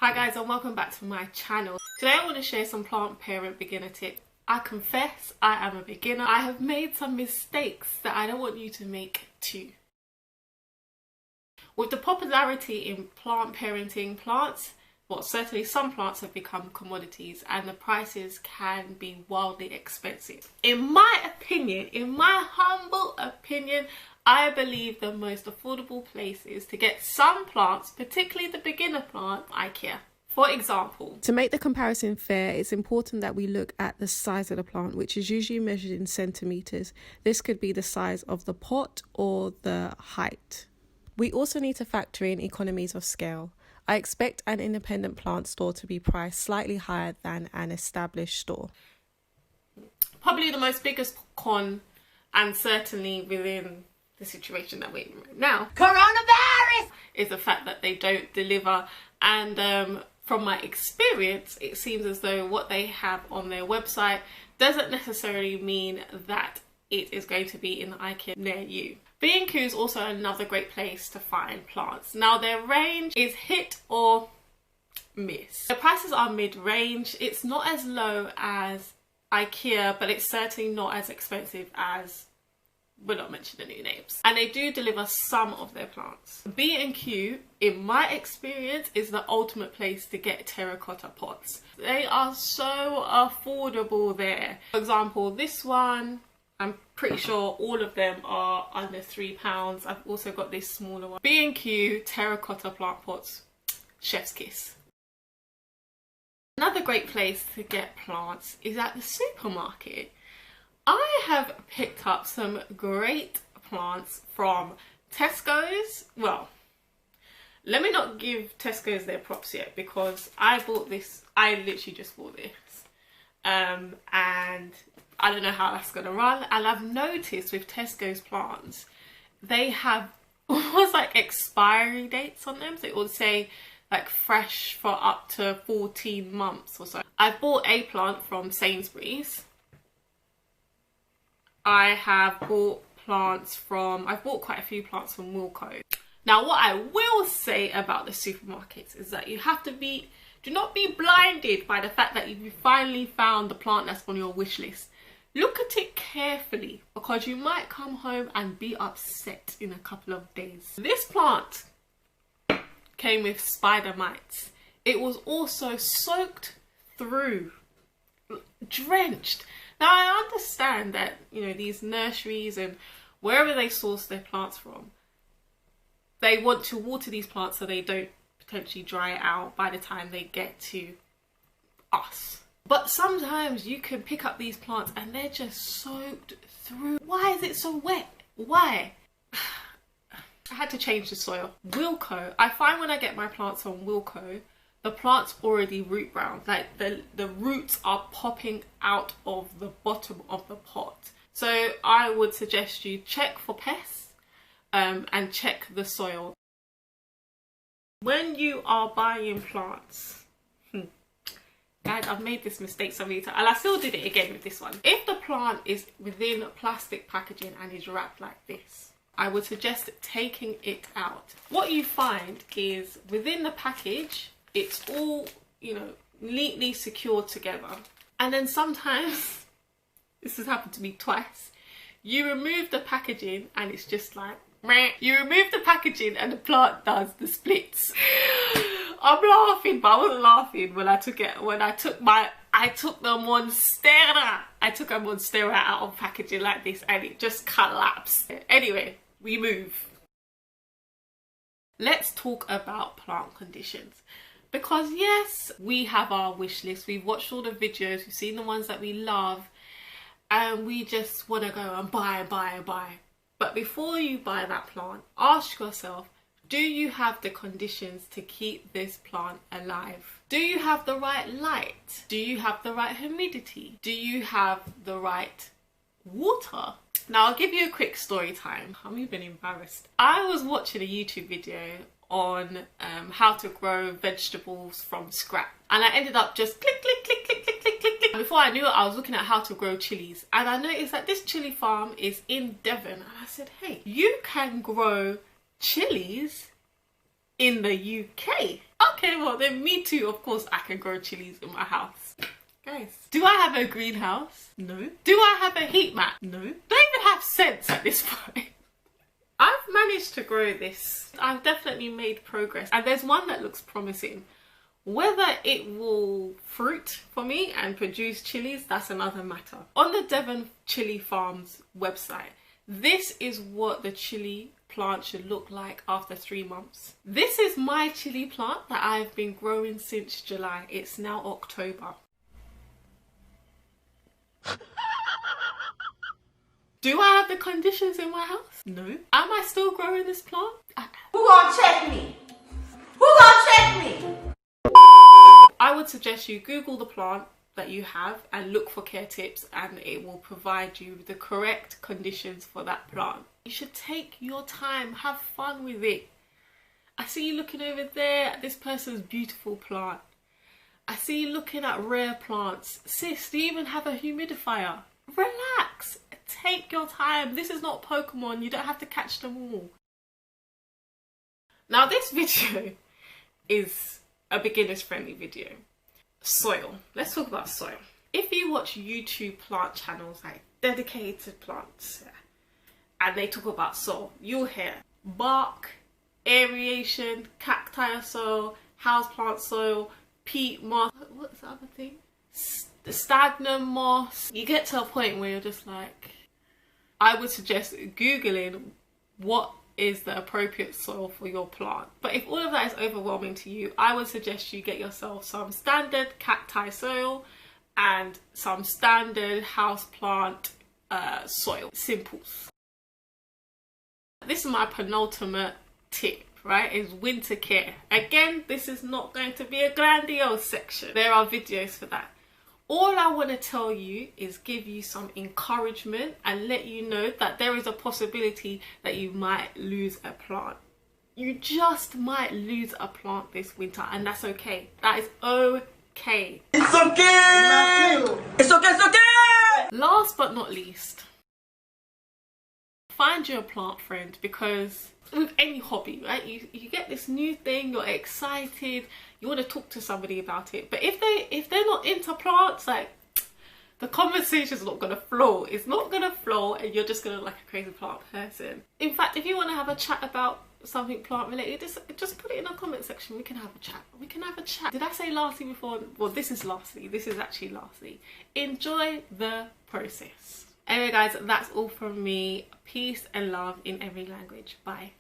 Hi guys, and welcome back to my channel. Today I want to share some plant parent beginner tips. I confess I am a beginner. I have made some mistakes that I don't want you to make too. With the popularity in plant parenting, certainly some plants have become commodities and the prices can be wildly expensive. In my opinion, in my humble opinion, I believe the most affordable places to get some plants, particularly the beginner plant, IKEA. For example, to make the comparison fair, it's important that we look at the size of the plant, which is usually measured in centimeters. This could be the size of the pot or the height. We also need to factor in economies of scale. I expect an independent plant store to be priced slightly higher than an established store. Probably the most biggest con, and certainly within the situation that we're in right now, coronavirus, is the fact that they don't deliver. And from my experience, it seems as though what they have on their website doesn't necessarily mean that it is going to be in the IKEA near you. B&Q is also another great place to find plants. Now their range is hit or miss. The prices are mid-range. It's not as low as IKEA, but it's certainly not as expensive as, we're not mentioning any names. And they do deliver some of their plants. B&Q, in my experience, is the ultimate place to get terracotta pots. They are so affordable there. For example, this one, I'm pretty sure all of them are under £3. I've also got this smaller one. B&Q terracotta plant pots, chef's kiss. Another great place to get plants is at the supermarket. I have picked up some great plants from Tesco's. Well, let me not give Tesco's their props yet, because I literally just bought this. And I don't know how that's gonna run. And I've noticed with Tesco's plants, they have almost like expiry dates on them. So it will say like fresh for up to 14 months or so. I bought a plant from Sainsbury's. I've bought quite a few plants from Wilko. Now what I will say about the supermarkets is that do not be blinded by the fact that you finally found the plant that's on your wish list. Look at it carefully, because you might come home and be upset in a couple of days. This plant came with spider mites. It was also soaked through, drenched. Now I understand that, you know, these nurseries and wherever they source their plants from, they want to water these plants so they don't potentially dry out by the time they get to us. But sometimes you can pick up these plants and they're just soaked through. Why is it so wet? Why? I had to change the soil. Wilko, I find when I get my plants on Wilko, the plant's already root bound. Like the roots are popping out of the bottom of the pot. So I would suggest you check for pests and check the soil. When you are buying plants, guys, I've made this mistake so many times, and I still did it again with this one. If the plant is within plastic packaging and is wrapped like this, I would suggest taking it out. What you find is within the package, it's all, you know, neatly secured together. And then sometimes, this has happened to me twice, you remove the packaging and it's just like, meh. You remove the packaging and the plant does the splits. I'm laughing, but I wasn't laughing when I took the Monstera. I took a Monstera out of packaging like this and it just collapsed. Anyway, we move. Let's talk about plant conditions. Because yes, we have our wish list. We've watched all the videos, we've seen the ones that we love, and we just want to go and buy. But before you buy that plant, ask yourself, do you have the conditions to keep this plant alive? Do you have the right light? Do you have the right humidity? Do you have the right water? Now I'll give you a quick story time. I'm even embarrassed. I was watching a YouTube video on how to grow vegetables from scratch, and I ended up just click. Before I knew it, I was looking at how to grow chilies, and I noticed that this chili farm is in Devon, and I said, hey, you can grow chilies in the UK. Okay, well then me too, of course I can grow chilies in my house. Guys, do I have a greenhouse? No. Do I have a heat mat? No. Don't even have sense at this point. I've managed to grow this. I've definitely made progress, and there's one that looks promising. Whether it will fruit for me and produce chilies, that's another matter. On the Devon Chili Farms website, this is what the chili plant should look like after 3 months. This is my chili plant that I've been growing since July. It's now October. Do I have the conditions in my house? No. Am I still growing this plant? Who gonna check me? Who gonna check me? I would suggest you Google the plant that you have and look for care tips, and it will provide you with the correct conditions for that plant. You should take your time, have fun with it. I see you looking over there at this person's beautiful plant. I see you looking at rare plants. Sis, do you even have a humidifier? Relax, take your time. This is not Pokemon, you don't have to catch them all. Now this video is a beginner's friendly video. Soil. Let's talk about soil. If you watch YouTube plant channels like Dedicated Plants, and they talk about soil, you'll hear bark, aeration, cacti soil, houseplant soil, peat moss, what's the other thing? The stagnum moss. You get to a point where you're just like, I would suggest Googling what is the appropriate soil for your plant. But if all of that is overwhelming to you, I would suggest you get yourself some standard cacti soil and some standard houseplant soil. Simples. This is my penultimate tip, right? Is winter care. Again, this is not going to be a grandiose section. There are videos for that. All I want to tell you is give you some encouragement and let you know that there is a possibility that you might lose a plant. You just might lose a plant this winter, and that's okay. That is okay. It's okay! It's okay, it's okay! Last but not least, find you a plant friend, because with any hobby, right, you get this new thing, you're excited, you want to talk to somebody about it, but if they're not into plants, like, the conversation's not gonna flow. It's not gonna flow, and you're just gonna look like a crazy plant person. In fact, if you want to have a chat about something plant related, just put it in the comment section. We can have a chat. We can have a chat. Did I say lastly before? Well, this is lastly. This is actually lastly. Enjoy the process. Anyway guys, that's all from me. Peace and love in every language. Bye.